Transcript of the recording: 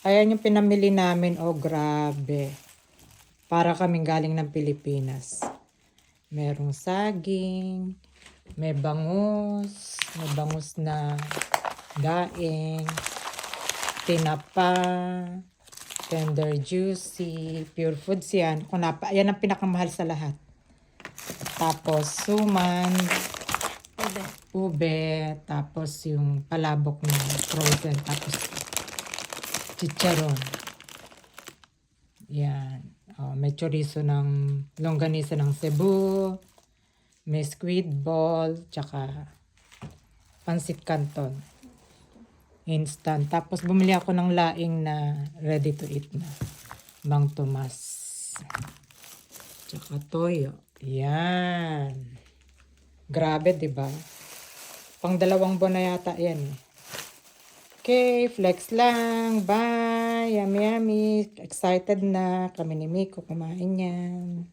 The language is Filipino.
Ayan yung pinamili namin. Oh, grabe. Para kaming galing ng Pilipinas. Merong saging. May bangus. May bangus na daing. Tinapa. Tender juicy. Pure foods yan. Yan ang pinakamahal sa lahat. Tapos suman. Ube. Tapos yung palabok na frozen. Tapos chicharon. Yan. May chorizo ng longganisa ng Cebu. May squid ball. Tsaka pansit canton. Instant. Tapos bumili ako ng laing na ready to eat na. Mang Tomas. Tsaka toyo. Yan. Grabe, diba? Pang 2 buwan na yata yan eh. Okay, flex lang. Bye. Yummy, yummy. Excited na kami ni Miko kumain yan.